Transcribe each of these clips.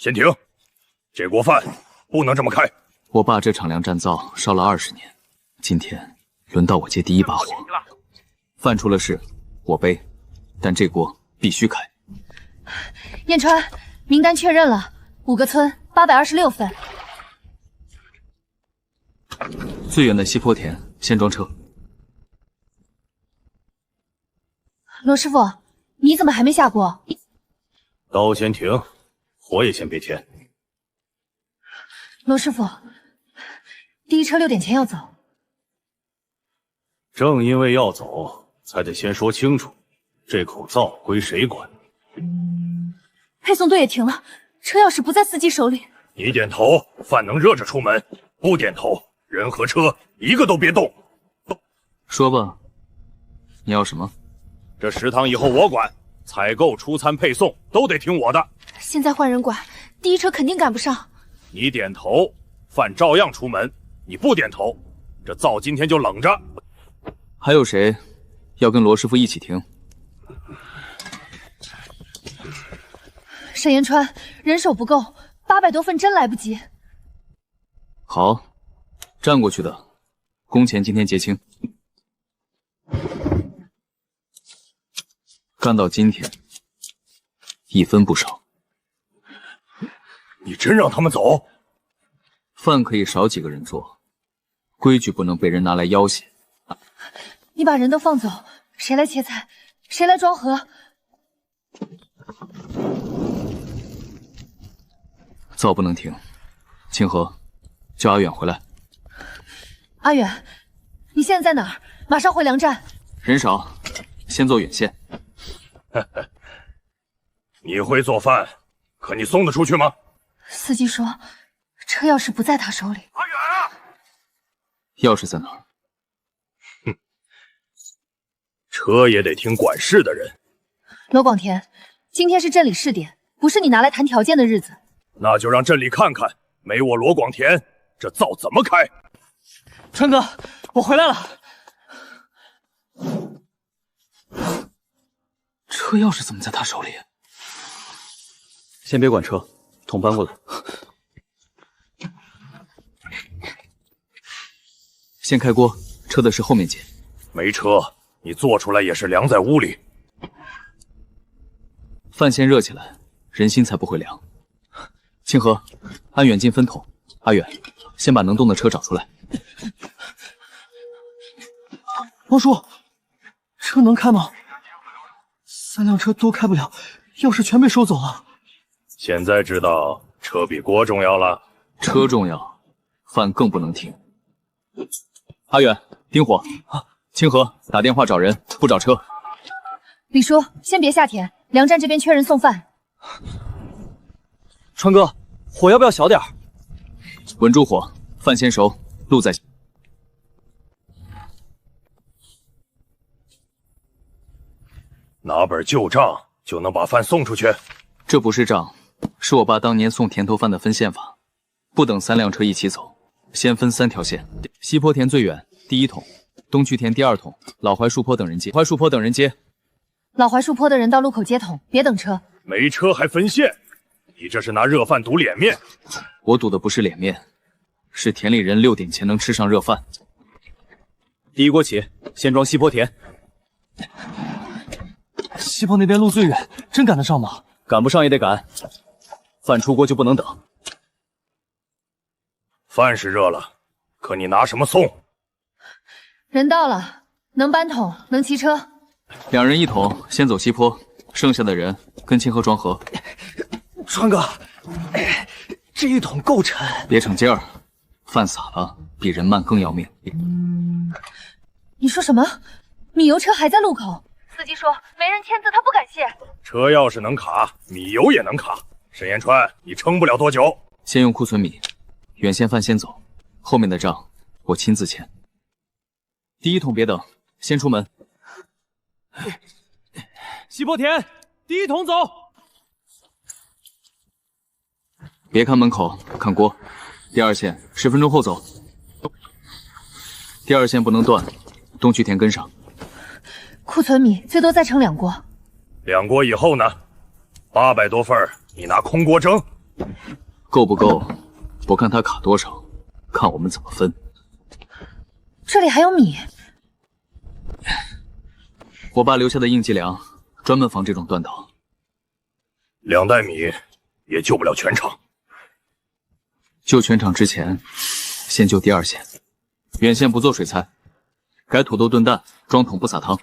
先停，这锅饭不能这么开。我爸这场粮战灶烧了20年，今天轮到我接第一把火。饭出了事，我背，但这锅必须开。燕川，名单确认了，5个村826份。最远的西坡田先装车。罗师傅，你怎么还没下锅？刀先停，火也先别添。罗师傅，第一车6点前要走。正因为要走，才得先说清楚，这口灶归谁管。配送队也停了，车钥匙不在司机手里。你点头，饭能热着出门；不点头，人和车一个都别动。说吧，你要什么？这食堂以后我管，采购、出餐、配送都得听我的。现在换人管，第一车肯定赶不上。你点头，饭照样出门；你不点头，这灶今天就冷着。还有谁要跟罗师傅一起停？沈延川，人手不够，800多份真来不及。好，站过去的，工钱今天结清。干到今天，1分不少。你真让他们走？饭可以少几个人做，规矩不能被人拿来要挟。你把人都放走，谁来切菜？谁来装盒？灶不能停，清河，叫阿远回来。阿远，你现在在哪儿？马上回粮站。人少，先做远线。你会做饭，可你送得出去吗？司机说，车钥匙不在他手里。阿远啊！钥匙在哪儿？哼，车也得听管事的人。罗广田，今天是镇里试点，不是你拿来谈条件的日子。那就让镇里看看，没我罗广田，这灶怎么开？川哥，我回来了。车钥匙怎么在他手里？先别管车，桶搬过来。先开锅，车的事后面接。没车，你做出来也是凉在屋里。饭先热起来，人心才不会凉。清河，安远进分桶。阿远，先把能动的车找出来。王叔，车能开吗？3辆车都开不了，钥匙全被收走了。现在知道车比锅重要了。车重要，饭更不能停。阿远，盯火。清河，打电话找人，不找车。李叔，先别下田，粮站这边缺人送饭。川哥，火要不要小点儿？稳住火，饭先熟，路再。拿本旧账就能把饭送出去？这不是账，是我爸当年送田头饭的分线法，不等3辆车一起走，先分3条线。西坡田最远，第1桶；东区田第2桶；老槐树坡等人接。槐树坡等人接。老槐树坡的人到路口接桶，别等车。没车还分线，你这是拿热饭赌脸面。我赌的不是脸面，是田里人6点前能吃上热饭。第一锅起，先装西坡田。西坡那边路最远，真赶得上吗？赶不上也得赶，饭出锅就不能等。饭是热了，可你拿什么送？人到了，能搬桶，能骑车。2人1桶，先走西坡，剩下的人跟清河装河。川哥，这1桶够沉。别逞劲儿，饭洒了比人慢更要命。你说什么？米油车还在路口。司机说没人签字，他不敢卸。车钥匙能卡，米油也能卡。沈延川，你撑不了多久。先用库存米，远线饭先走，后面的账我亲自签。第1桶别等，先出门。西坡田，第1桶走。别看门口，看锅。第2线10分钟后走。第2线不能断，东区田跟上。库存米最多再盛2锅。 2锅以后呢？800多份，你拿空锅蒸？够不够？不看他卡多少，看我们怎么分。这里还有米，我爸留下的应急粮，专门防这种断档。2袋米也救不了全场。救全场之前，先救第2线。远线不做水菜，改土豆炖蛋，装桶不撒汤。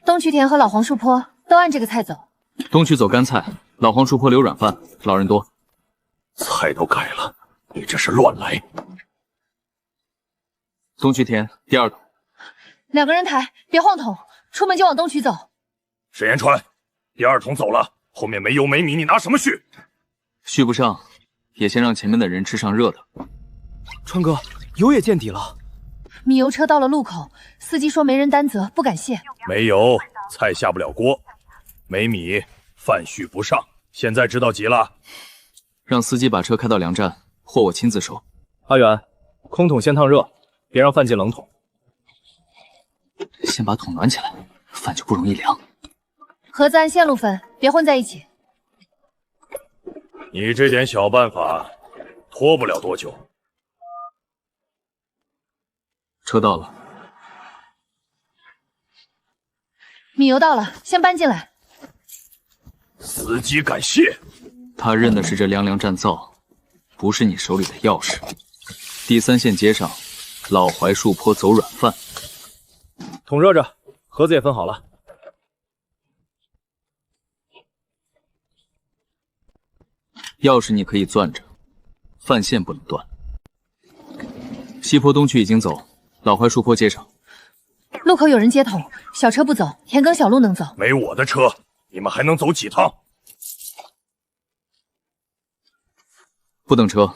东渠田和老黄树坡都按这个菜走。东区走干菜，老黄树坡留软饭，老人多。菜都改了，你这是乱来。东区田第2桶。2个人抬，别晃桶，出门就往东渠走。沈延川，第2桶走了，后面没油没米，你拿什么续？续不上，也先让前面的人吃上热的。川哥，油也见底了。米油车到了路口，司机说没人担责，不敢卸。没油，菜下不了锅；没米，饭续不上。现在知道急了，让司机把车开到粮站，货我亲自收。阿远，空桶先烫热，别让饭进冷桶。先把桶暖起来，饭就不容易凉。盒子按线路分，别混在一起。你这点小办法，拖不了多久。车到了，米油到了，先搬进来。司机感谢。他认的是这凉站灶，不是你手里的钥匙。第3线接上，老槐树坡走软饭。桶热着，盒子也分好了。钥匙你可以攥着，饭线不能断。西坡东区已经走，老槐树坡接上。路口有人接桶，小车不走，田埂小路能走。没我的车，你们还能走几趟？不等车，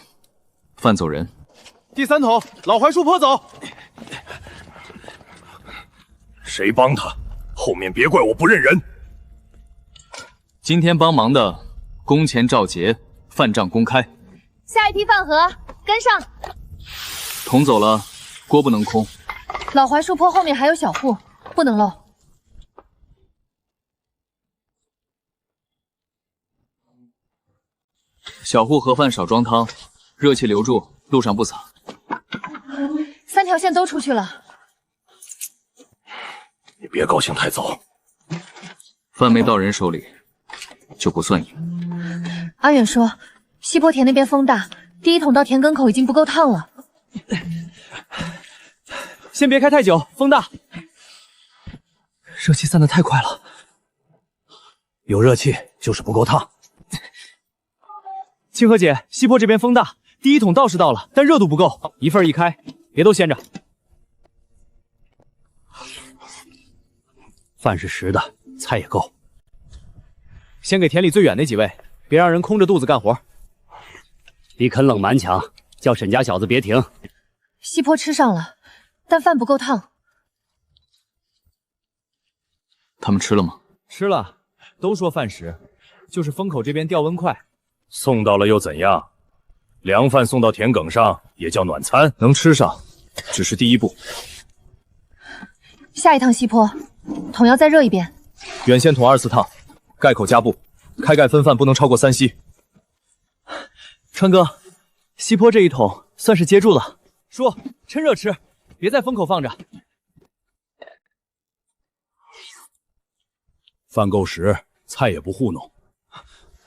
饭走人。第3桶，老槐树坡走。谁帮他？后面别怪我不认人。今天帮忙的，工钱照结，饭账公开。下一批饭盒跟上。桶走了，锅不能空。老槐树坡后面还有小户，不能漏。小户盒饭少装汤，热气留住，路上不洒。 3条线都出去了。你别高兴太早。饭没到人手里，就不算赢。阿远说，西坡田那边风大，第1桶到田埂口已经不够烫了。先别开太久，风大。热气散得太快了，有热气就是不够烫。清河姐，西坡这边风大，第1桶倒是到了，但热度不够，一份一开，别都掀着。饭是实的，菜也够。先给田里最远那几位，别让人空着肚子干活。比啃冷蛮强，叫沈家小子别停。西坡吃上了，但饭不够烫。他们吃了吗？吃了，都说饭实，就是风口这边调温快。送到了又怎样？凉饭送到田埂上也叫暖餐，能吃上，只是第一步。下一趟西坡，桶要再热一遍。远线桶2次烫，盖口加布，开盖分饭不能超过3息。川哥，西坡这1桶算是接住了。叔，趁热吃，别在风口放着。饭够实，菜也不糊弄。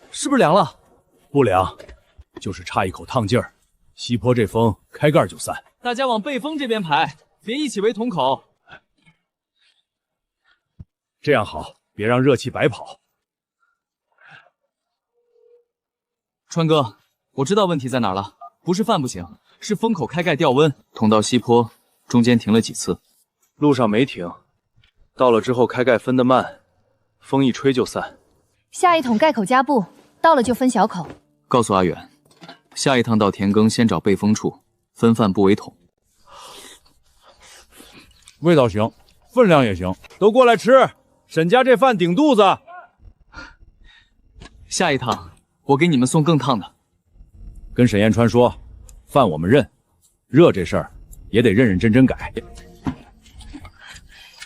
是不是凉了？不凉，就是差一口烫劲儿。西坡这风开盖就散。大家往背风这边排，别一起围桶口。这样好，别让热气白跑。川哥，我知道问题在哪儿了，不是饭不行，是风口开盖调温。桶到西坡中间停了几次，路上没停，到了之后开盖分得慢，风一吹就散。下一桶盖口加布，到了就分小口。告诉阿远，下一趟到田埂先找背风处，分饭不围桶。味道行，分量也行，都过来吃。沈家这饭顶肚子。下一趟我给你们送更烫的。跟沈彦川说，饭我们认，热这事儿也得认认真真改。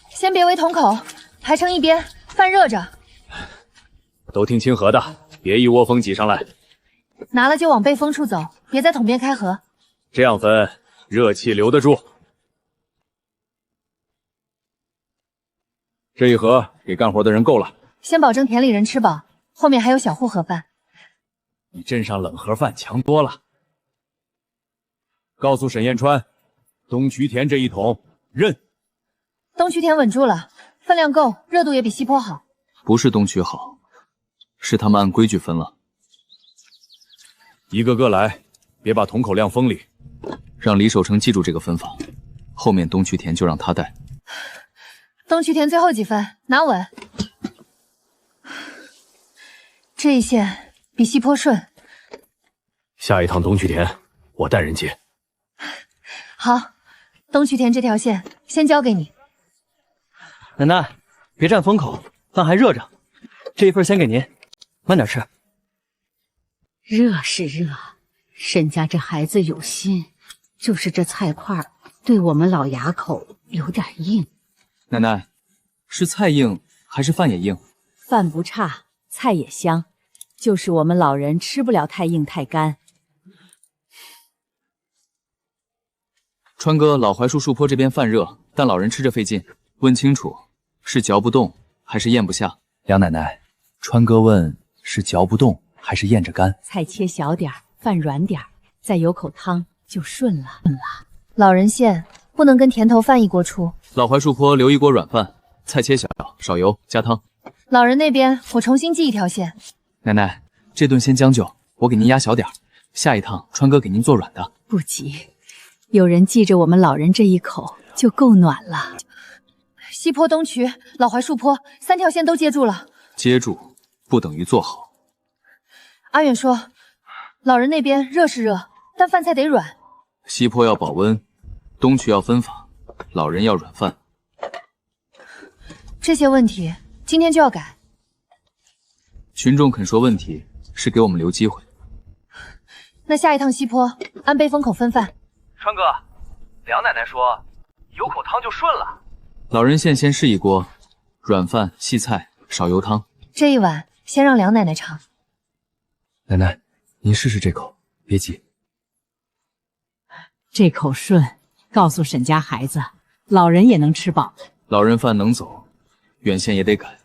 先别围桶口，排成一边，饭热着。都听清河的，别一窝蜂挤上来。拿了就往背风处走，别在桶边开合。这样分，热气留得住。这一盒给干活的人够了。先保证田里人吃饱，后面还有小户盒饭。比镇上冷盒饭强多了。告诉沈彦川，东渠田这一桶认。东渠田稳住了，分量够，热度也比西坡好。不是东渠好，是他们按规矩分了。一个个来，别把桶口晾风里。让李守诚记住这个分法，后面东渠田就让他带。东渠田最后几分，拿稳。这一线比西坡顺。下一趟东渠田，我带人接。好，东渠田这条线先交给你。奶奶，别占风口，饭还热着，这一份先给您，慢点吃。热是热，沈家这孩子有心，就是这菜块对我们老牙口有点硬。奶奶，是菜硬还是饭也硬？饭不差，菜也香，就是我们老人吃不了太硬太干。川哥，老槐树树坡这边饭热，但老人吃着费劲，问清楚，是嚼不动还是咽不下？梁奶奶，川哥问是嚼不动还是咽着干？菜切小点儿，饭软点儿，再有口汤就顺了。老人馅不能跟田头饭一锅出。老槐树坡留一锅软饭，菜切小，少油，加汤。老人那边我重新记一条线。奶奶，这顿先将就，我给您压小点儿，下一趟川哥给您做软的。不急，有人记着我们老人这一口就够暖了。西坡、东渠、老槐树坡3条线都接住了。接住不等于做好。阿远说，老人那边热是热，但饭菜得软。西坡要保温，东渠要分法，老人要软饭。这些问题今天就要改。群众肯说问题，是给我们留机会。那下一趟西坡按背风口分饭。川哥，梁奶奶说有口汤就顺了。老人馅先试一锅，软饭细菜少油汤。这一碗先让梁奶奶尝。奶奶，您试试这口，别急。这口顺，告诉沈家孩子，老人也能吃饱。老人饭能走，远线也得改。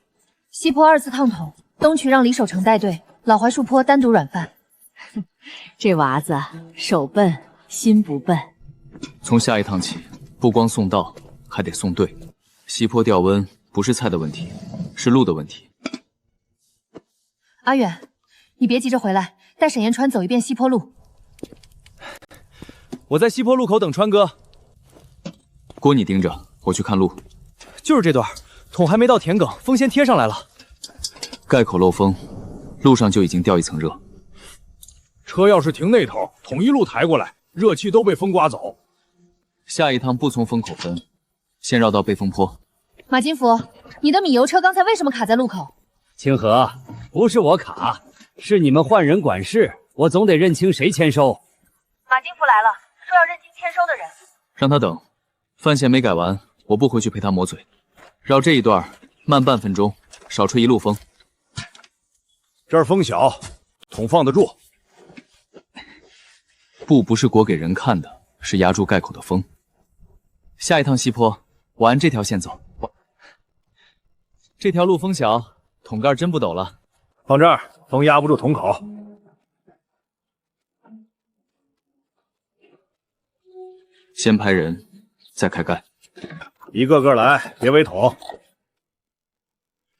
西坡2次烫桶，东渠让李守诚带队，老槐树坡单独软饭。这娃子手笨心不笨。从下一趟起，不光送到，还得送对。西坡调温不是菜的问题，是路的问题。阿远，你别急着回来，带沈彦川走一遍西坡路。我在西坡路口等川哥。锅你盯着，我去看路。就是这段，桶还没到田埂，风先贴上来了。盖口漏风，路上就已经掉一层热。车要是停那头，桶一路抬过来，热气都被风刮走。下一趟不从风口分，先绕到背风坡。马金福，你的米油车刚才为什么卡在路口？清河，不是我卡，是你们换人管事，我总得认清谁签收。马金福来了，说要认清签收的人。让他等，饭线没改完，我不回去陪他磨嘴。绕这一段慢半分钟，少吹一路风。这儿风小，桶放得住。布不是裹给人看的，是压住盖口的风。下一趟西坡，我按这条线走。这条路风小，桶盖真不陡了。放这儿，风压不住桶口。先排人，再开盖。一个个来，别围桶。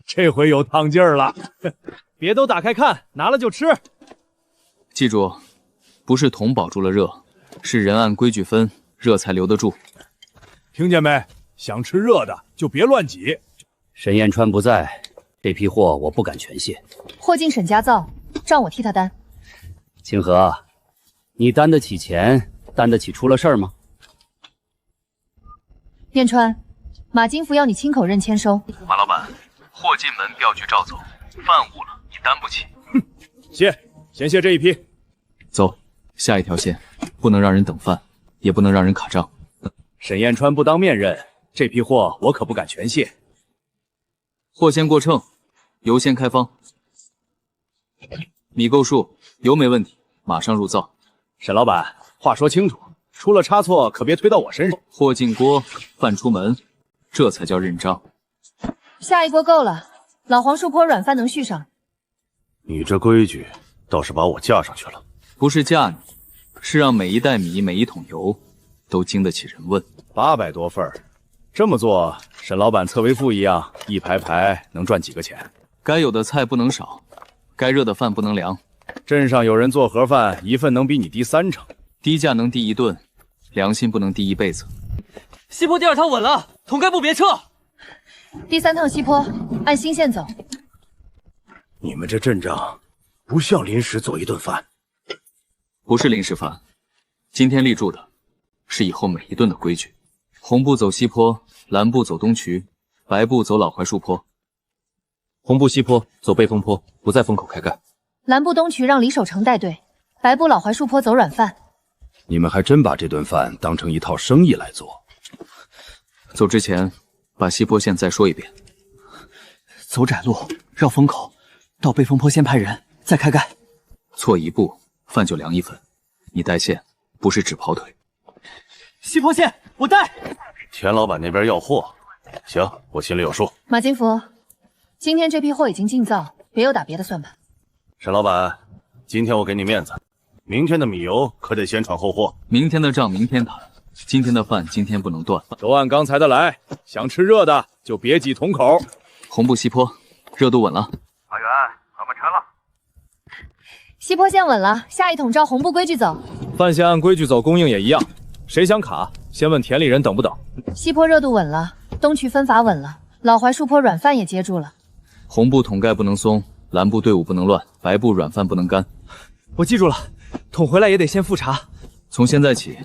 这回有烫劲儿了。别都打开看，拿了就吃。记住，不是桶保住了热，是人按规矩分，热才留得住。听见没？想吃热的就别乱挤。沈彦川不在，这批货我不敢全卸。货进沈家造，账我替他担。清河，你担得起钱，担得起出了事儿吗？彦川，马金福要你亲口认签收。马老板，货进门镖局照走，饭误了你担不起。先卸这一批。走，下一条线，不能让人等饭，也不能让人卡账。沈彦川不当面认，这批货我可不敢全卸。货先过秤，油先开方。米够数，油没问题，马上入灶。沈老板，话说清楚，出了差错可别推到我身上。货进锅，饭出门，这才叫认账。下一锅够了，老黄树坡软饭能续上。你这规矩倒是把我架上去了。不是架你，是让每一袋米、每一桶油都经得起人问。800多份儿，这么做，沈老板侧为副一样，一排排能赚几个钱？该有的菜不能少，该热的饭不能凉。镇上有人做盒饭，一份能比你低3成，低价能低一顿，良心不能低一辈子。西坡第2趟稳了，桶盖部别撤。第3趟西坡，按新线走。你们这阵仗不像临时做一顿饭。不是临时饭，今天立住的是以后每一顿的规矩。红部走西坡，蓝部走东渠，白部走老槐树坡。红部西坡走背风坡，不在风口开盖。蓝部东渠让李守成带队，白部老槐树坡走软饭。你们还真把这顿饭当成一套生意来做。走之前，把西坡线再说一遍。走窄路，绕风口，到背风坡先派人，再开盖。错一步，饭就凉一分。你带线，不是只跑腿。西坡线我带。田老板那边要货，行，我心里有数。马金福，今天这批货已经进灶，别又打别的算盘。沈老板，今天我给你面子，明天的米油可得先传后货。明天的账明天谈，今天的饭今天不能断。都按刚才的来，想吃热的就别挤桶口。红部西坡，热度稳了。阿元，咱们成了。西坡线稳了，下一桶照红部规矩走。饭线按规矩走，供应也一样。谁想卡，先问田里人等不等。西坡热度稳了，东渠分法稳了，老槐树坡软饭也接住了。红部桶盖不能松，蓝部队伍不能乱，白部软饭不能干。我记住了，桶回来也得先复查。从现在起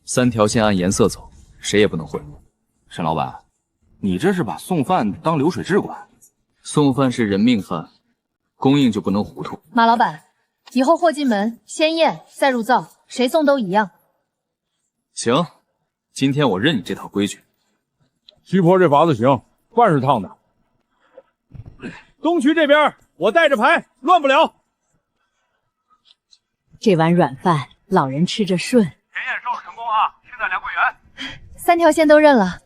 ，3条线按颜色走，谁也不能混。沈老板，你这是把送饭当流水制管？送饭是人命饭，供应就不能糊涂。马老板，以后货进门先验再入灶，谁送都一样。行，今天我认你这套规矩。西坡这法子行，饭是烫的。东渠这边我带着牌，乱不了。这碗软饭，老人吃着顺。检验收拾成功啊！现在2桂圆。3条线都认了。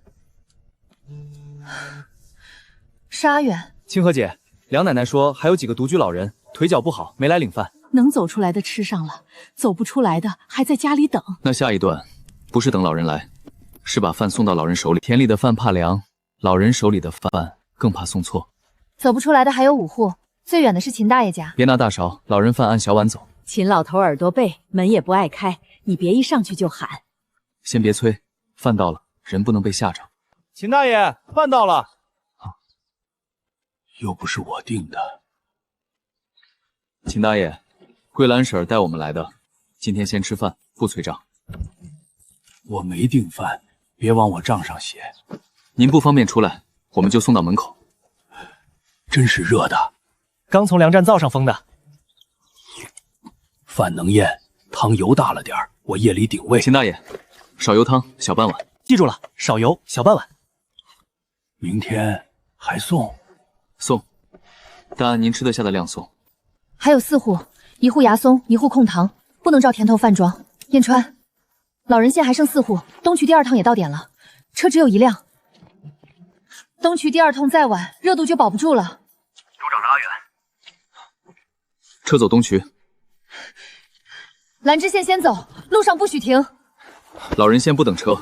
是阿远。清河姐，梁奶奶说还有几个独居老人腿脚不好，没来领饭。能走出来的吃上了，走不出来的还在家里等。那下一段不是等老人来，是把饭送到老人手里。田里的饭怕凉，老人手里的饭更怕送错。走不出来的还有5户，最远的是秦大爷家。别拿大勺，老人饭按小碗走。秦老头耳朵背，门也不爱开，你别一上去就喊。先别催，饭到了，人不能被吓着。秦大爷，饭到了。又不是我定的。秦大爷，桂兰婶带我们来的，今天先吃饭，不催账。我没订饭，别往我账上写。您不方便出来，我们就送到门口。真是热的，刚从粮站灶上封的。饭能咽，汤油大了点儿，我夜里顶胃。秦大爷，少油汤，小半碗。记住了，少油，小半碗。明天还送？送，但按您吃得下的量送。还有4户，1户牙松，1户控糖，不能照田头饭装。燕川，老人县还剩4户，东渠第2趟也到点了，车只有1辆。东渠第2通再晚，热度就保不住了。组长是阿远。车走东渠。兰芝县先走，路上不许停。老人先不等车，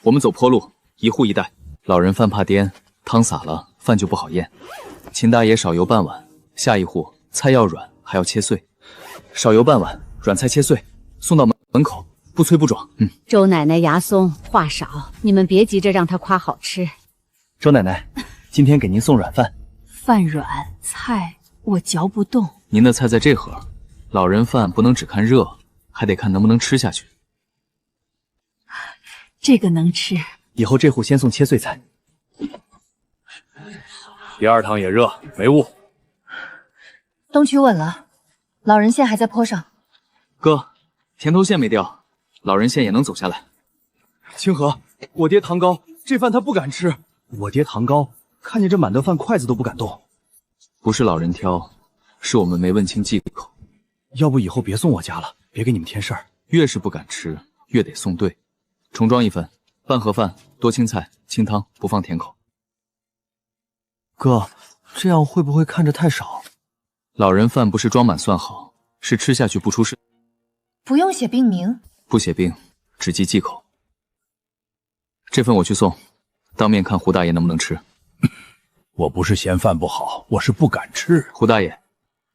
我们走坡路，1户1袋。老人饭怕颠，汤洒了，饭就不好咽。秦大爷少油半碗，下一户菜要软，还要切碎。少油半碗，软菜切碎，送到门口，不催不装。周奶奶牙松，话少，你们别急着让她夸好吃。周奶奶，今天给您送软饭。饭软，菜我嚼不动。您的菜在这盒，老人饭不能只看热，还得看能不能吃下去。这个能吃。以后这户先送切碎菜。第2趟也热，没误。东渠稳了，老人线还在坡上。哥，田头线没掉，老人线也能走下来。清河，我爹糖糕，这饭他不敢吃。我爹糖糕，看见这满顿饭筷子都不敢动。不是老人挑，是我们没问清忌口。要不以后别送我家了，别给你们添事儿。越是不敢吃，越得送对。重装1份，半盒饭，多青菜，清汤，不放甜口。哥，这样会不会看着太少？老人饭不是装满算好，是吃下去不出事。不用写病名，不写病，只记忌口。这份我去送，当面看胡大爷能不能吃。我不是嫌饭不好，我是不敢吃。胡大爷，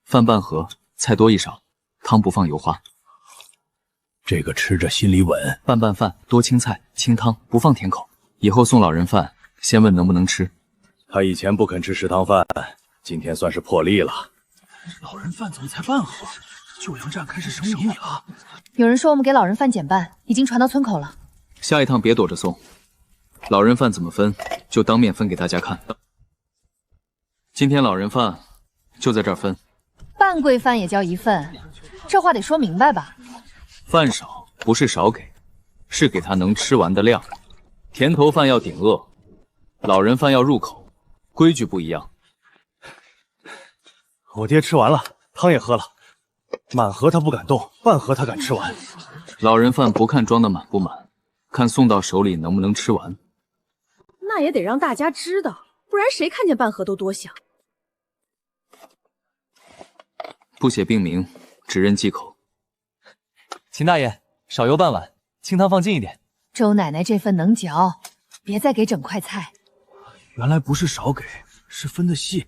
饭半盒，菜多一勺，汤不放油花。这个吃着心里稳。半拌饭，多青菜，清汤，不放甜口。以后送老人饭，先问能不能吃。他以前不肯吃食堂饭，今天算是破例了。老人饭怎么才半盒？救阳站开始省米了。有人说我们给老人饭减半，已经传到村口了。下一趟别躲着送，老人饭怎么分，就当面分给大家看。今天老人饭就在这儿分。半贵饭也叫一份，这话得说明白吧？饭少不是少给，是给他能吃完的量。甜头饭要顶饿，老人饭要入口，规矩不一样。我爹吃完了，汤也喝了，满盒他不敢动，半盒他敢吃完。老人饭不看装的满不满，看送到手里能不能吃完。那也得让大家知道，不然谁看见半盒都多想。不写病名，只认忌口。秦大爷，少油半碗，清汤放近一点。周奶奶这份能嚼，别再给整块菜。原来不是少给，是分的细。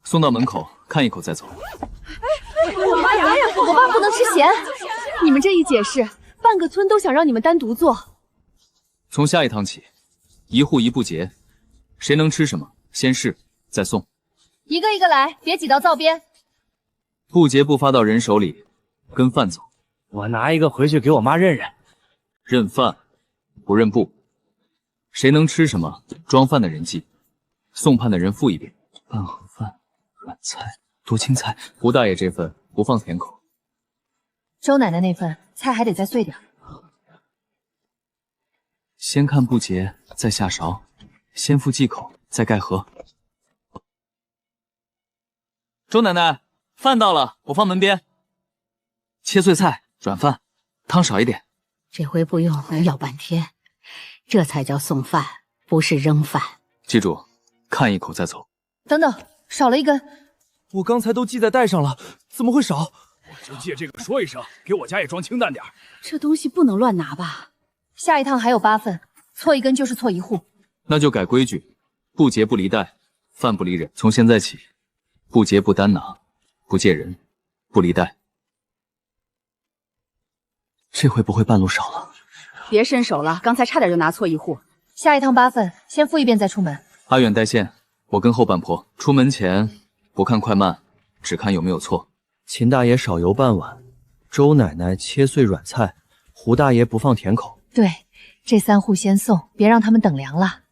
送到门口，看一口再走。我爸呀，我爸不能吃咸。你们这一解释，半个村都想让你们单独做。从下一趟起，一户一步节，谁能吃什么，先试再送。一个一个来，别挤到灶边。布节不发到人手里，跟饭走。我拿一个回去给我妈认认。认饭，不认布。谁能吃什么，装饭的人记，送饭的人付一遍。半盒饭，软菜，多青菜。胡大爷这份不放甜口。周奶奶那份菜还得再碎点。先看布节，再下勺，先付忌口，再盖盒。周奶奶，饭到了，我放门边。切碎菜，软饭，汤少一点。这回不用能要半天，这才叫送饭，不是扔饭。记住，看一口再走。等等，少了一根。我刚才都系在袋上了，怎么会少？我就借这个说一声，给我家也装清淡点。这东西不能乱拿吧？下一趟还有8份，错一根就是错一户。那就改规矩，不节不离袋，饭不离人。从现在起，不节不单拿，不借人，不离袋。这回不会半路少了？别伸手了，刚才差点就拿错一户。下一趟8份，先付一遍再出门。阿远带线，我跟后半坡。出门前不看快慢，只看有没有错。秦大爷少油半碗，周奶奶切碎软菜，胡大爷不放甜口。对，这3户先送，别让他们等凉了。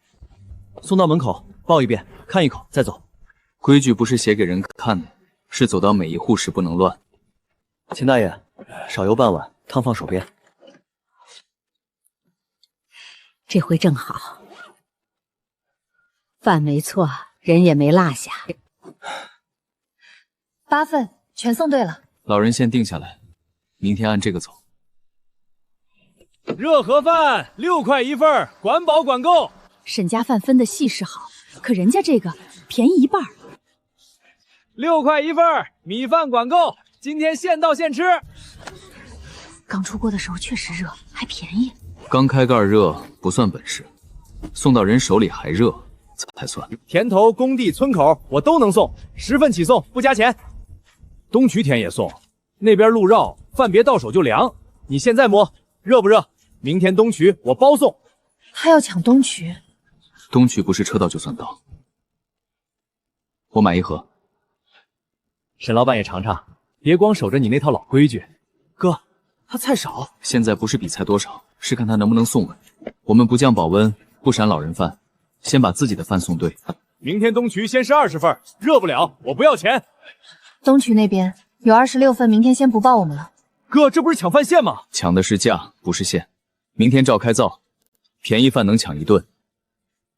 送到门口，报一遍，看一口再走。规矩不是写给人看的，是走到每一户时不能乱。秦大爷，少油半碗，汤放手边。这回正好，饭没错，人也没落下。8份全送对了。老人先定下来，明天按这个走。热盒饭6块1份，管饱管够。沈家饭分的细是好，可人家这个便宜一半。6块1份，米饭管够，今天现到现吃。刚出锅的时候确实热，还便宜。刚开盖热不算本事，送到人手里还热才算。田头、工地、村口我都能送，10份起送，不加钱。东渠田也送，那边路绕，饭别到手就凉。你现在摸，热不热？明天东渠我包送。还要抢东渠？东渠不是车到就算到。我买1盒。沈老板也尝尝，别光守着你那套老规矩。哥，他菜少。现在不是比菜多少，是看他能不能送稳。我们不降保温，不闪老人饭，先把自己的饭送对。明天东渠先是20份，热不了我不要钱。东渠那边有26份，明天先不报我们了。哥，这不是抢饭线吗？抢的是价，不是线。明天照开灶，便宜饭能抢1顿，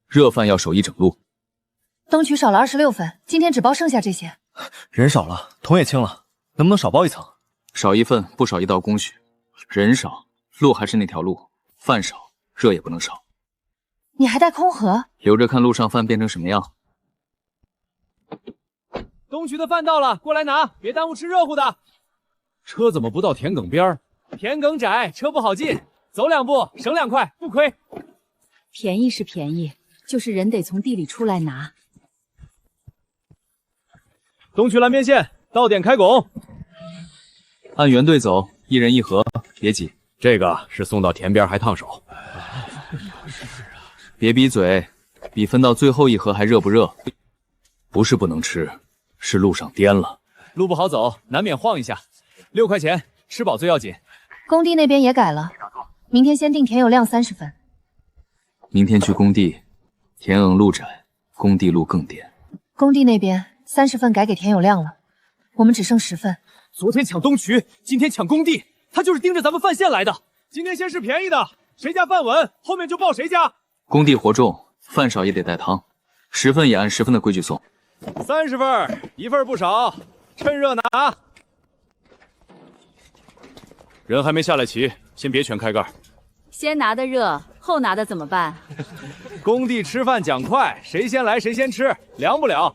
热饭要守1整路。东渠少了26份，今天只报剩下这些。人少了，桶也轻了，能不能少包一层？少一份不少一道工序。人少，路还是那条路，饭少，热也不能少。你还带空盒？留着看路上饭变成什么样。东区的饭到了，过来拿，别耽误吃热乎的。车怎么不到田埂边儿？田埂窄，车不好进，走2步省2块，不亏。便宜是便宜，就是人得从地里出来拿。东区蓝边线，到点开拱。按原队走，一人一盒，别挤。这个是送到田边还烫手。别闭嘴，比分到最后一盒还热不热？不是不能吃，是路上颠了。路不好走，难免晃一下。6块钱，吃饱最要紧。工地那边也改了，明天先定田有亮30份。明天去工地，田埂路窄，工地路更颠。工地那边30份改给田有亮了，我们只剩10份。昨天抢东渠，今天抢工地，他就是盯着咱们饭线来的。今天先是便宜的，谁家饭稳，后面就报谁家。工地活重，饭少也得带汤，10份也按10份的规矩送。30份，1份不少，趁热拿。人还没下来齐，先别全开盖。先拿的热，后拿的怎么办？工地吃饭讲快，谁先来谁先吃，凉不了。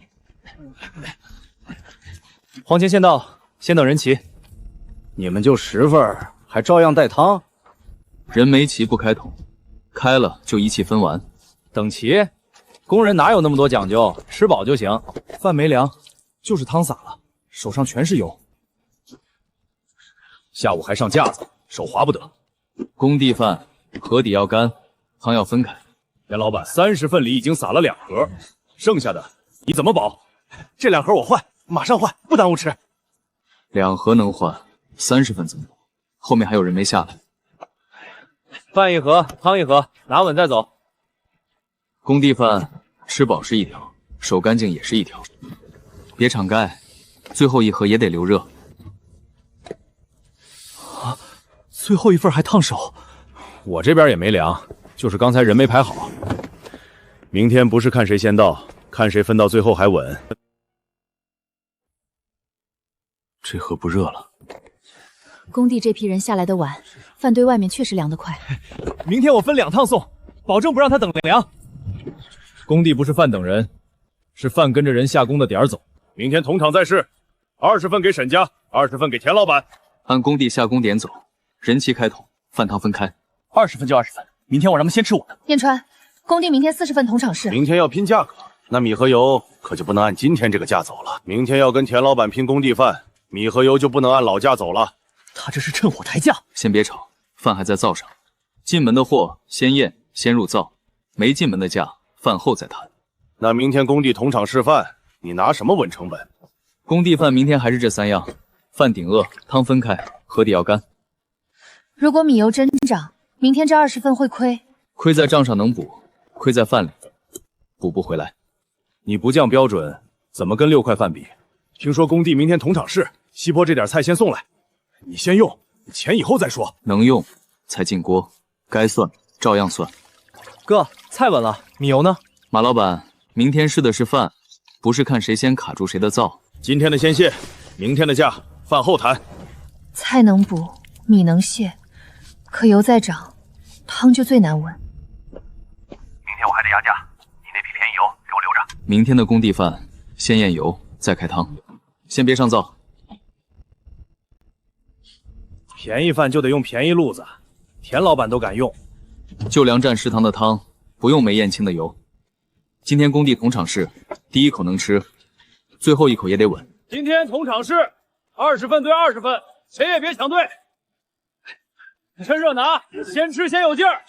黄钱先到，先等人齐。你们就10份，还照样带汤？人没齐不开桶，开了就一气分完。等齐？工人哪有那么多讲究？吃饱就行。饭没凉，就是汤洒了，手上全是油。下午还上架子，手滑不得。工地饭盒底要干，汤要分开。田老板，30份里已经撒了2盒，剩下的你怎么保？这2盒我换，马上换，不耽误吃。2盒能换，30份怎么保？后面还有人没下来。饭1盒，汤1盒，拿稳再走。工地饭吃饱是一条，手干净也是一条。别敞盖，最后1盒也得留热。啊，最后1份还烫手。我这边也没凉，就是刚才人没排好。明天不是看谁先到，看谁分到最后还稳。这盒不热了。工地这批人下来的晚，饭堆外面确实凉得快。明天我分2趟送，保证不让他等凉。工地不是饭等人，是饭跟着人下工的点儿走。明天同场再试，20份给沈家，20份给田老板。按工地下工点走，人齐开桶，饭汤分开。20份就20份，明天我让他们先吃我的。燕川，工地明天40份同场试。明天要拼价格，那米和油可就不能按今天这个价走了。明天要跟田老板拼工地饭，米和油就不能按老价走了。他这是趁火抬价。先别吵，饭还在灶上，进门的货先验，先入灶，没进门的价饭后再谈。那明天工地同场示范，你拿什么稳成本？工地饭明天还是这3样，饭顶饿，汤分开，盒底要干。如果米油真涨，明天这20份会亏。亏在账上能补，亏在饭里补不回来。你不降标准，怎么跟6块饭比？听说工地明天同场试，西坡这点菜先送来，你先用，钱以后再说。能用才进锅，该算照样算。哥，菜稳了，米油呢？马老板，明天试的是饭，不是看谁先卡住谁的灶。今天的先卸，明天的价饭后谈。菜能补，米能卸，可油再涨，汤就最难稳。明天我还得压价，你那批便宜油给我留着。明天的工地饭先验油，再开汤，先别上灶。便宜饭就得用便宜路子，田老板都敢用。就粮站食堂的汤不用没验清的油。今天工地同场试，第一口能吃，最后一口也得稳。今天同场试，20份对20份，谁也别抢队。趁热拿，先吃先有劲儿。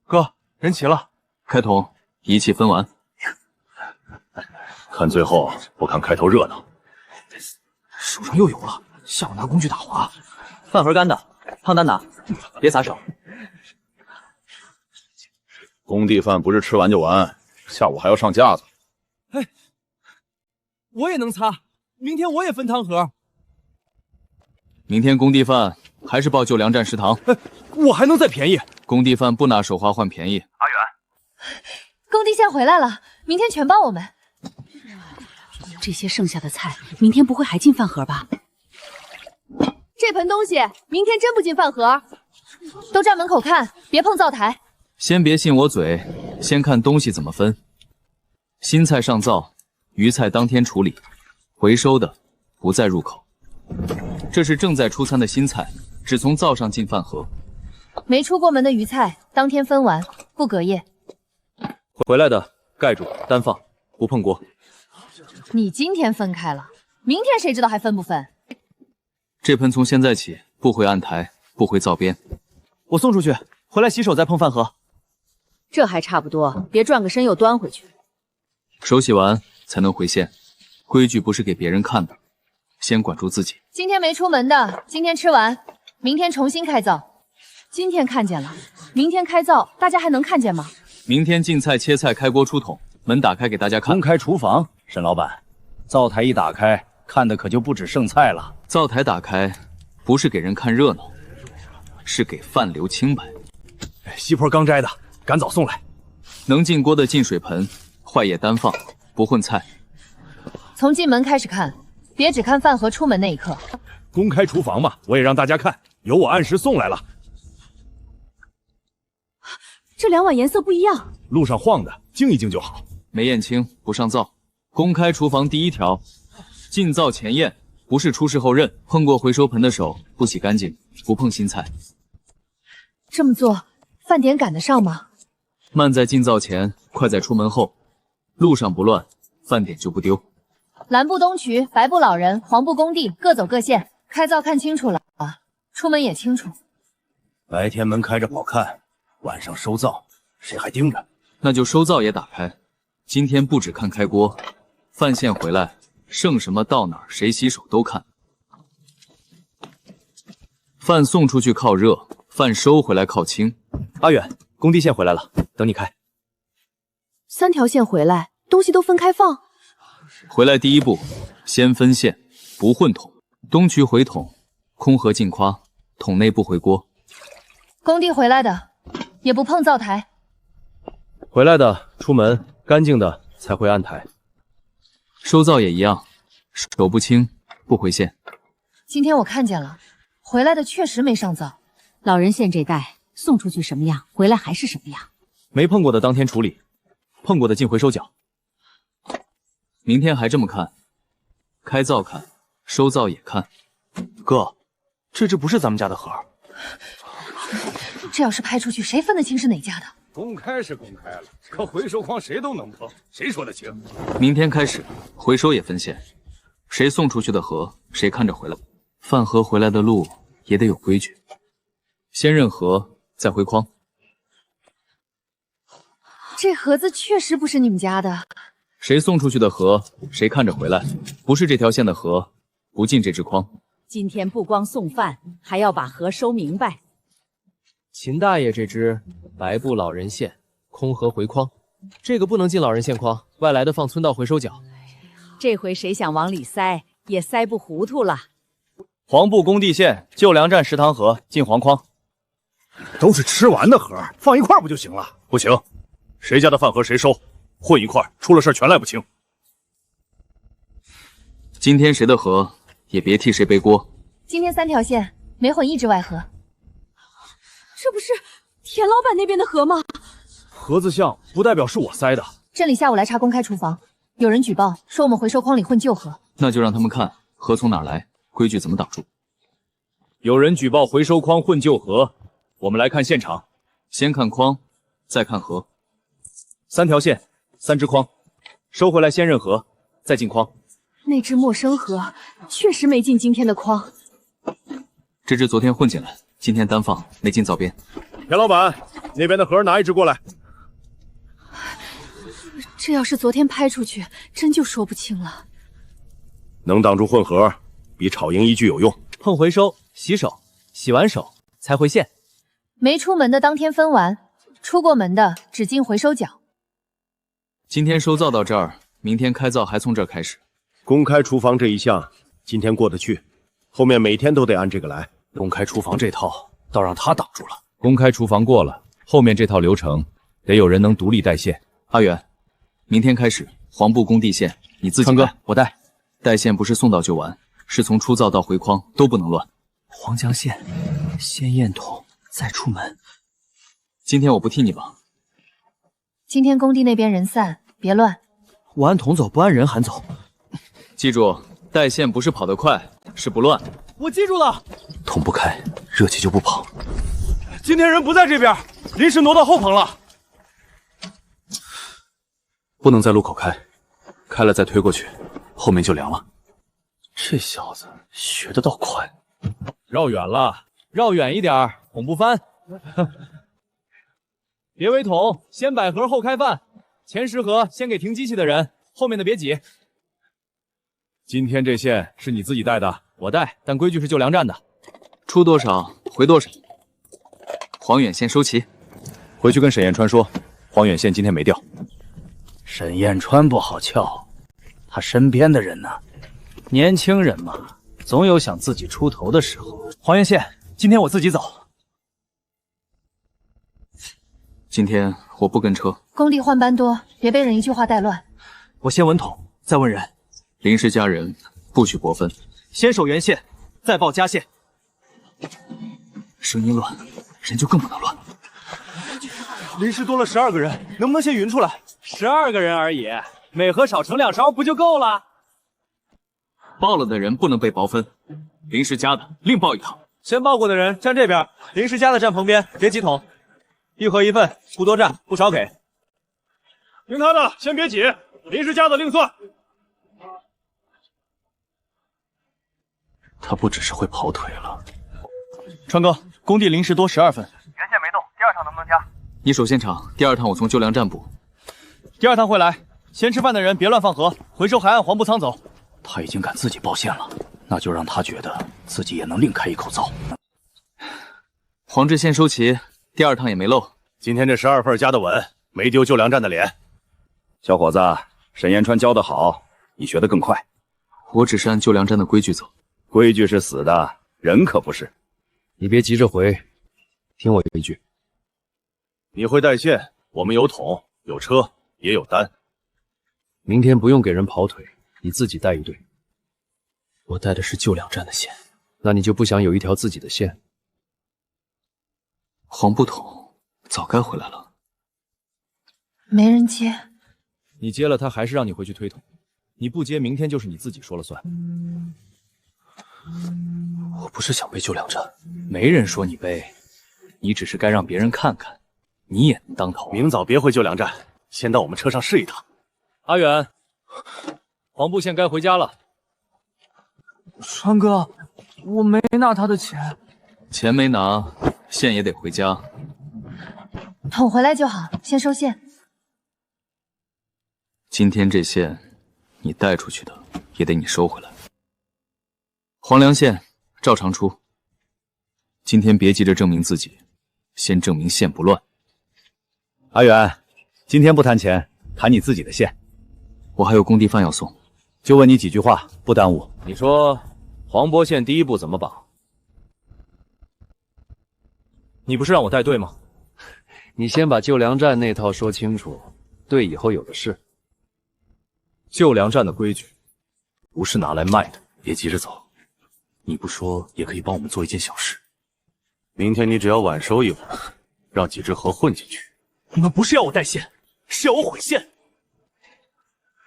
哥，人齐了，开桶，一气分完。看最后，不看开头热闹。手上又油了，下午拿工具打滑。饭盒干的，汤单拿，别撒手。工地饭不是吃完就完，下午还要上架子。哎，我也能擦，明天我也分汤盒。明天工地饭还是报就粮站食堂。我还能再便宜。工地饭不拿手花换便宜。阿远，工地线回来了，明天全帮我们。这些剩下的菜，明天不会还进饭盒吧？这盆东西明天真不进饭盒，都站门口看，别碰灶台。先别信我嘴，先看东西怎么分。新菜上灶，余菜当天处理，回收的不再入口。这是正在出餐的新菜，只从灶上进饭盒。没出过门的鱼菜当天分完，不隔夜。回来的盖住，单放，不碰锅。你今天分开了，明天谁知道还分不分？这盆从现在起不回案台，不回灶边。我送出去，回来洗手再碰饭盒。这还差不多，别转个身又端回去。手洗完才能回县，规矩不是给别人看的，先管住自己。今天没出门的，今天吃完，明天重新开灶。今天看见了，明天开灶，大家还能看见吗？明天进菜、切菜、开锅、出桶，门打开给大家看。公开厨房，沈老板，灶台一打开，看的可就不止剩菜了。灶台打开，不是给人看热闹，是给饭留清白。西坡刚摘的，赶早送来。能进锅的进水盆，坏液单放，不混菜。从进门开始看，别只看饭盒出门那一刻。公开厨房嘛，我也让大家看，有我按时送来了。这2碗颜色不一样，路上晃的，静一静就好。没验清不上灶。公开厨房第1条，进灶前验，不是出事后认。碰过回收盆的手不洗干净，不碰新菜。这么做，饭点赶得上吗？慢在进灶前，快在出门后。路上不乱，饭点就不丢。蓝布东渠，白布老人，黄布工地，各走各线。开灶看清楚了啊，出门也清楚。白天门开着好看，晚上收灶，谁还盯着？那就收灶也打开。今天不只看开锅，饭线回来，剩什么到哪儿，谁洗手都看。饭送出去靠热，饭收回来靠清。阿远，工地线回来了，等你开。 3条线回来，东西都分开放。回来第一步，先分线，不混桶。东渠回桶，空盒进筐，桶内不回锅。工地回来的，也不碰灶台。回来的出门，干净的才回案台。收灶也一样，手不清不回线。今天我看见了，回来的确实没上灶。老人线这袋送出去什么样，回来还是什么样。没碰过的当天处理，碰过的进回收角。明天还这么看？开灶看，收灶也看。哥，这只不是咱们家的盒。这要是拍出去，谁分得清是哪家的？公开是公开了，可回收筐谁都能碰，谁说得清？明天开始，回收也分线，谁送出去的盒，谁看着回来。饭盒回来的路也得有规矩，先认盒，再回筐。这盒子确实不是你们家的。谁送出去的盒，谁看着回来。不是这条线的盒，不进这只筐。今天不光送饭，还要把盒收明白。秦大爷这只白布老人线，空盒回筐，这个不能进老人线筐，外来的放村道回收角。这回谁想往里塞，也塞不糊涂了。黄布工地线旧粮站食堂盒进黄筐。都是吃完的盒，放一块不就行了？不行，谁家的饭盒谁收，混一块，出了事全赖不清。今天谁的盒也别替谁背锅。今天3条线没混一只外盒。这不是田老板那边的盒吗？盒子像不代表是我塞的。镇里下午来查公开厨房，有人举报说我们回收筐里混旧盒。那就让他们看盒从哪儿来，规矩怎么挡住。有人举报回收筐混旧盒，我们来看现场。先看筐，再看盒。 3条线，3只筐，收回来先认盒，再进筐。那只陌生盒确实没进今天的筐。这只昨天混进来，今天单放，没进灶边。田老板，那边的盒拿一只过来。这要是昨天拍出去，真就说不清了。能挡住混合，比炒赢一句有用。碰回收，洗手，洗完手才回线。没出门的当天分完，出过门的只进回收角。今天收灶到这儿，明天开灶还从这儿开始。公开厨房这一项，今天过得去，后面每天都得按这个来。公开厨房这套倒让他挡住了。公开厨房过了，后面这套流程得有人能独立带线。阿远，明天开始黄布工地线你自己川哥带，我带。带线不是送到就完，是从出灶到回筐都不能乱。黄江县，先验桶，再出门。今天我不替你绑。今天工地那边人散，别乱。我按桶走，不按人喊走。记住，带线不是跑得快，是不乱。我记住了。桶不开，热气就不跑。今天人不在这边，临时挪到后棚了。不能在路口开，开了再推过去，后面就凉了。这小子学得倒快。绕远了，绕远一点，桶不翻。别围桶，先摆盒后开饭。前10盒先给停机器的人，后面的别挤。今天这线是你自己带的，我带，但规矩是救粮站的。出多少回多少。黄远线收齐，回去跟沈彦川说，黄远线今天没调。沈彦川不好撬，他身边的人呢？年轻人嘛，总有想自己出头的时候。黄源线，今天我自己走。今天我不跟车。工地换班多，别被人一句话带乱。我先稳桶，再问人。临时加人，不许薄分。先守原线，再报加线。声音乱，人就更不能乱。临时多了12个人，能不能先匀出来？12个人而已，每盒少盛2勺不就够了？报了的人不能被薄分，临时加的另报一套。先报过的人站这边，临时加的站旁边，别挤桶。1盒1份，不多占，不少给。听他的，先别挤，临时加的另算。他不只是会跑腿了。川哥，工地临时多12份，原线没动，第2趟能不能加？你守现场，第2趟我从救粮站补。第2趟会来，先吃饭的人别乱放盒，回收还按黄布仓走。他已经敢自己报线了，那就让他觉得自己也能另开一口灶。黄志线收齐，第2趟也没漏。今天这12份加得稳，没丢救粮站的脸。小伙子，沈彦川教得好，你学得更快。我只是按救粮站的规矩走。规矩是死的，人可不是。你别急着回，听我一句。你会带线，我们有桶，有车，也有单。明天不用给人跑腿，你自己带一队。我带的是救粮站的线，那你就不想有一条自己的线？黄布桶早该回来了。没人接，你接了他还是让你回去推桶，你不接明天就是你自己说了算。我不是想背救粮站，没人说你背，你只是该让别人看看，你也能当头。明早别回救粮站，先到我们车上试一趟。阿远，黄布线该回家了。川哥，我没拿他的钱。钱没拿，线也得回家。桶回来就好，先收线。今天这线，你带出去的也得你收回来。黄粮线照常出。今天别急着证明自己，先证明线不乱。阿远，今天不谈钱，谈你自己的线。我还有工地饭要送，就问你几句话，不耽误。你说黄渤线第1步怎么绑？你不是让我带队吗？你先把救粮站那套说清楚，队以后有的是。救粮站的规矩不是拿来卖的，别急着走。你不说也可以帮我们做一件小事。明天你只要晚收一碗，让几只盒混进去。你们不是要我带线，是要我毁线。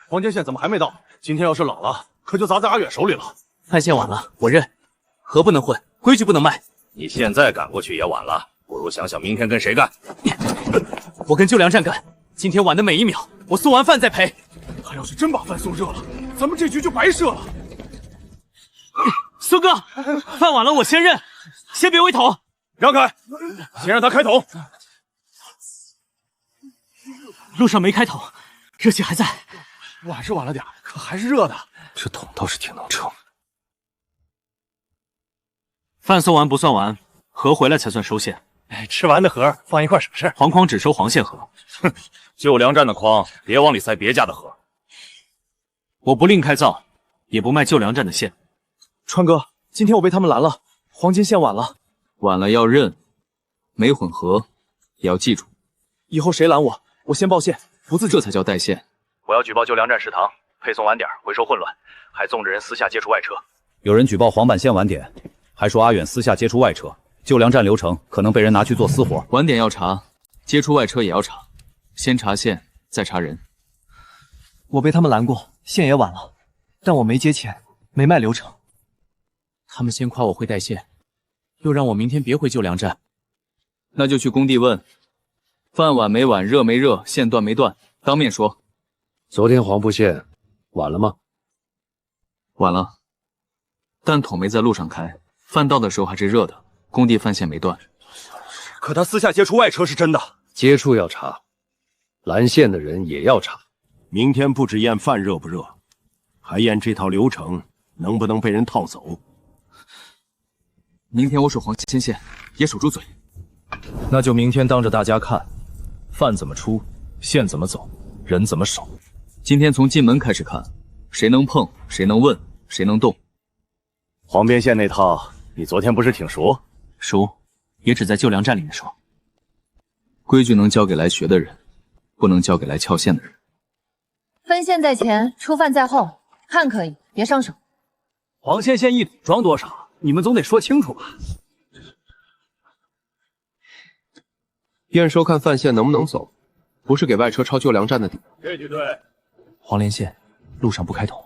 黄家线怎么还没到？今天要是老了，可就砸在阿远手里了。卖线晚了，我认。盒不能混，规矩不能卖。你现在赶过去也晚了，不如想想明天跟谁干。我跟救粮站干，今天晚的每1秒，我送完饭再赔。他要是真把饭送热了，咱们这局就白射了。苏哥，饭晚了我先认，先别围桶，让开，先让他开桶。路上没开桶，热气还在。晚是晚了点，可还是热的。这桶倒是挺能撑。饭送完不算完，盒回来才算收线。吃完的盒放一块省事。黄筐只收黄线盒。哼，救粮站的筐别往里塞别家的盒。我不另开灶，也不卖救粮站的线。川哥，今天我被他们拦了，黄金线晚了。晚了要认，没混合也要记住。以后谁拦我，我先报线，不自己。这才叫带线。我要举报救粮站食堂，配送晚点，回收混乱，还纵着人私下接触外车。有人举报黄坂线晚点，还说阿远私下接触外车，救粮站流程可能被人拿去做私活。晚点要查，接触外车也要查，先查线，再查人。我被他们拦过，线也晚了，但我没接钱，没卖流程。他们先夸我会带线，又让我明天别回救粮站。那就去工地问，饭晚没晚，热没热，线断没断，当面说。昨天黄埔线晚了吗？晚了，但桶没在路上开，饭到的时候还是热的，工地饭线没断。可他私下接触外车是真的，接触要查，拦线的人也要查。明天不只验饭热不热，还验这套流程能不能被人套走。明天我守黄先线，也守住嘴。那就明天当着大家看，饭怎么出，线怎么走，人怎么守。今天从进门开始看，谁能碰，谁能问，谁能动。黄边线那套，你昨天不是挺熟？熟，也只在救粮站里面说。规矩能交给来学的人，不能交给来撬线的人。分线在前，出饭在后，看可以，别上手。黄线线一桶装多少？你们总得说清楚吧？验收看饭线能不能走，不是给外车抄救粮站的底。这就对。黄连线路上不开桶，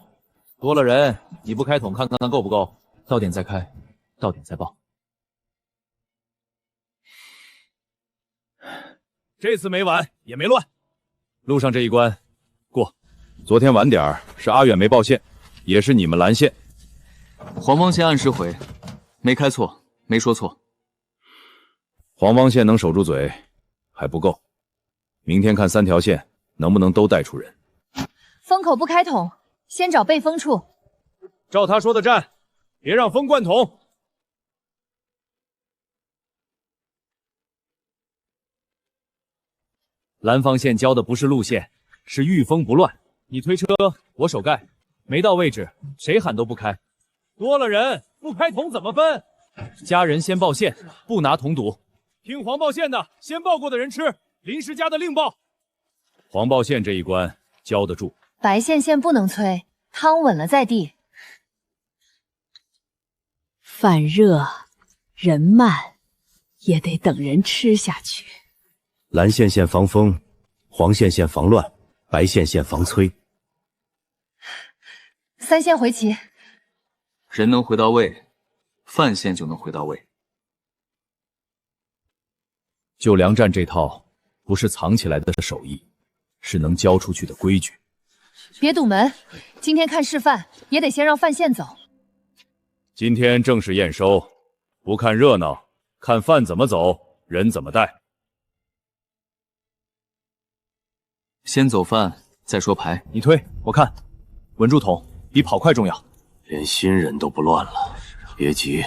多了人，你不开桶看看够不够？到点再开，到点再报。这次没晚也没乱，路上这一关过。昨天晚点是阿远没报线，也是你们拦线。黄方线按时回，没开错，没说错。黄方线能守住嘴还不够，明天看3条线能不能都带出人。风口不开桶，先找背风处。照他说的站，别让风灌桶。蓝方线交的不是路线，是御风不乱。你推车，我手盖，没到位置，谁喊都不开。多了人，不开桶怎么分？家人先报线，不拿桶赌。听黄报线的，先报过的人吃，临时加的另报。黄报线这一关交得住。白线线不能催，汤稳了在地。饭热，人慢，也得等人吃下去。蓝线线防风，黄线线防乱，白线线防催。 3线回齐，人能回到位，饭线就能回到位。救粮站这套不是藏起来的手艺，是能交出去的规矩。别堵门，今天看示范也得先让饭线走。今天正式验收，不看热闹，看饭怎么走，人怎么带。先走饭，再说牌。你推，我看，稳住桶比跑快重要。连新人都不乱了，别急，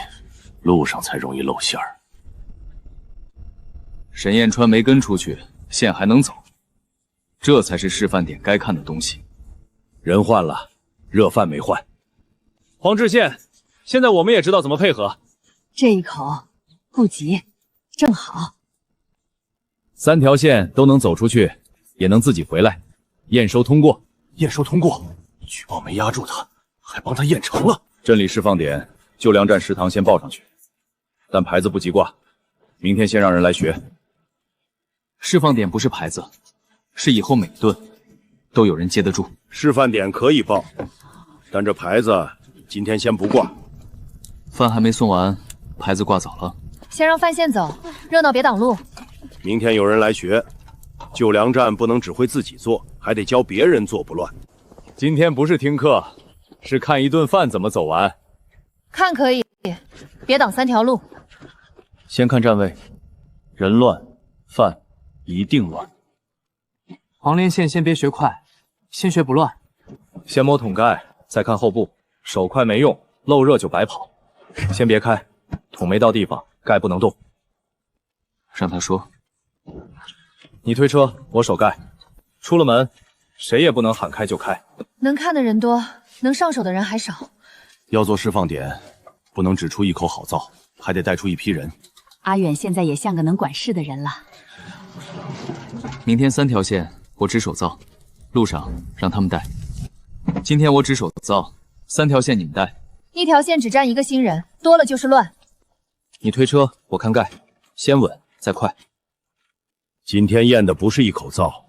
路上才容易露馅儿。沈彦川没跟出去，线还能走，这才是示范点该看的东西。人换了，热饭没换。黄志宪，现在我们也知道怎么配合。这一口不急，正好。 3条线都能走出去，也能自己回来，验收通过。验收通过，举报没压住他，还帮他验成了。镇里释放点，救粮站食堂先报上去，但牌子不急挂，明天先让人来学。释放点不是牌子，是以后每顿都有人接得住。示范点可以报，但这牌子今天先不挂。饭还没送完，牌子挂早了。先让饭线走，热闹别挡路。 明天有人来学，救粮站不能只会自己做，还得教别人做不乱。今天不是听课，是看一顿饭怎么走完。看可以，别挡3条路。先看站位，人乱，饭一定乱。黄连线先别学快，先学不乱。先摸桶盖，再看后部，手快没用，漏热就白跑。先别开，桶没到地方，盖不能动。让他说。 你推车，我手盖。出了门，谁也不能喊开就开。能看的人多，能上手的人还少。要做释放点，不能只出一口好灶，还得带出一批人。阿远现在也像个能管事的人了。明天3条线我值守灶，路上让他们带。今天我只守灶，3条线你们带。一条线只站一个新人，多了就是乱。你推车，我看盖，先稳再快。今天验的不是一口灶，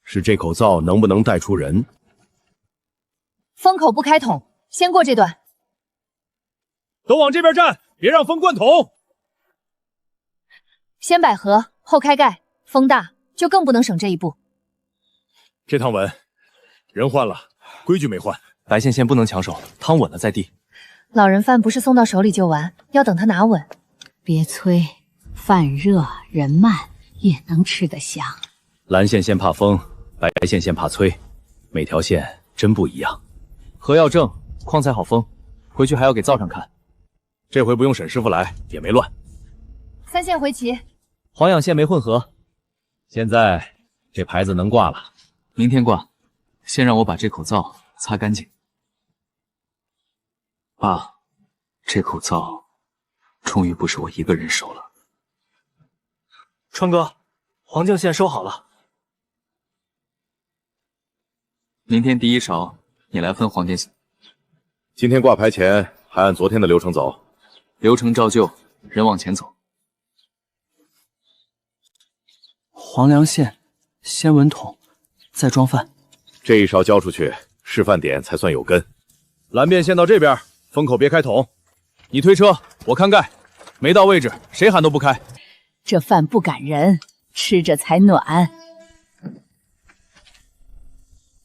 是这口灶能不能带出人。风口不开桶，先过这段。都往这边站，别让风灌桶。先摆河，后开盖，风大就更不能省这一步。这趟稳，人换了，规矩没换。白线先不能抢手，汤稳了再递。老人饭不是送到手里就完，要等他拿稳。别催，饭热人慢也能吃得香。蓝线先怕风，白线先怕催，每条线真不一样。河要正，矿才好封，回去还要给灶上看。这回不用沈师傅来，也没乱。3线回齐，黄氧线没混合。现在这牌子能挂了，明天挂。先让我把这口灶擦干净。爸，这口灶终于不是我一个人守了。川哥，黄净线收好了。明天第一勺你来分黄净线。今天挂牌前还按昨天的流程走。流程照旧，人往前走。黄粱线，先稳桶，再装饭。这一勺交出去，示范点才算有根。蓝便线到这边，风口别开桶。你推车，我看盖，没到位置，谁喊都不开。这饭不赶人，吃着才暖。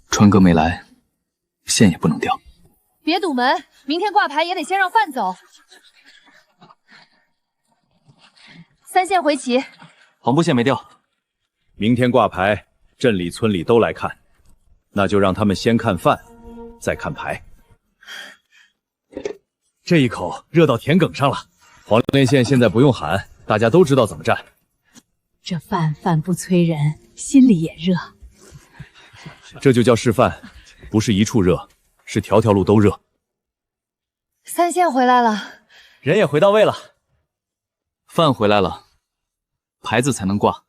川哥没来，线也不能掉。别堵门，明天挂牌也得先让饭走。3线回齐，黄布线没掉。明天挂牌，镇里村里都来看，那就让他们先看饭，再看牌。这一口热到田埂上了，黄连线现在不用喊，大家都知道怎么站。这饭不催人，心里也热。这就叫示范，不是一处热，是条条路都热。3线回来了，人也回到位了，饭回来了，牌子才能挂。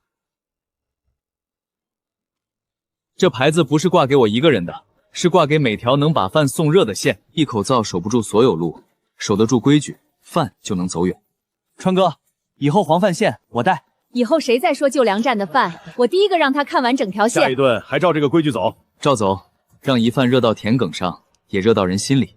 这牌子不是挂给我一个人的，是挂给每条能把饭送热的线。一口灶守不住所有路，守得住规矩，饭就能走远。川哥，以后黄饭线我带。以后谁再说旧粮站的饭，我第一个让他看完整条线。下一顿还照这个规矩走，照走，让一饭热到田埂上，也热到人心里。